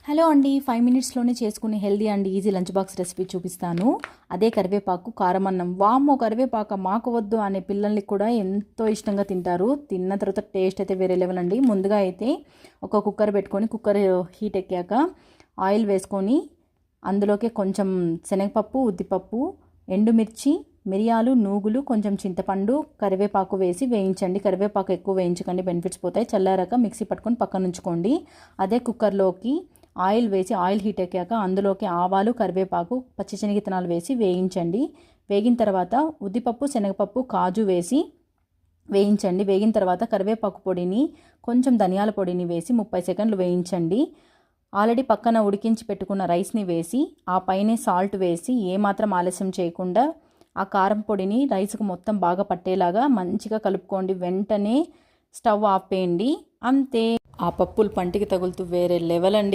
Hello అండి, 5 మినిట్స్లోనే చేసుకునే healthy and easy lunch box recipe చూపిస్తాను. అదే కరివేపాకు కారం అన్నం. వామ్మో, కరివేపాక మాకు వద్దు అనే పిల్లల్ని కూడా ఎంతో ఇష్టంగా తింటారు. తిన్న తర్వాత టేస్ట్ అయితే వేరే లెవెల్ అండి. ముందుగా అయితే ఒక కుక్కర్ పెట్టుకొని, కుక్కర్ హీట్ ఎక్కాక ఆయిల్ వేసుకొని అందులోకి కొంచెం శనగపప్పు, ఉద్దిపప్పు, ఎండుమిర్చి, మిరియాలు, నూగులు, కొంచెం చింతపండు, కరివేపాకు వేసి వేయించండి. కరివేపాకు ఎక్కువ వేయించకండి, బెనిఫిట్స్ పోతాయి. చల్లారాక మిక్సీ పట్టుకొని పక్కన ఉంచుకోండి. అదే కుక్కర్లోకి ఆయిల్ వేసి ఆయిల్ హీట్ ఎక్కాక అందులోకి ఆవాలు, కరివేపాకు, పచ్చిశనగ వేసి వేయించండి. వేగిన తర్వాత ఉద్దిపప్పు, శనగపప్పు, కాజు వేసి వేయించండి. వేగిన తర్వాత కరివేపాకు పొడిని, కొంచెం ధనియాల పొడిని వేసి 30 సెకండ్లు వేయించండి. ఆల్రెడీ పక్కన ఉడికించి పెట్టుకున్న రైస్ని వేసి ఆ పైనే సాల్ట్ వేసి ఏమాత్రం ఆలస్యం చేయకుండా ఆ కారం పొడిని రైస్కు మొత్తం బాగా పట్టేలాగా మంచిగా కలుపుకోండి. వెంటనే స్టవ్ ఆపేయండి. అంతే, ఆ పప్పులు పంటికి తగులుతూ వేరే లెవెల్ అండి.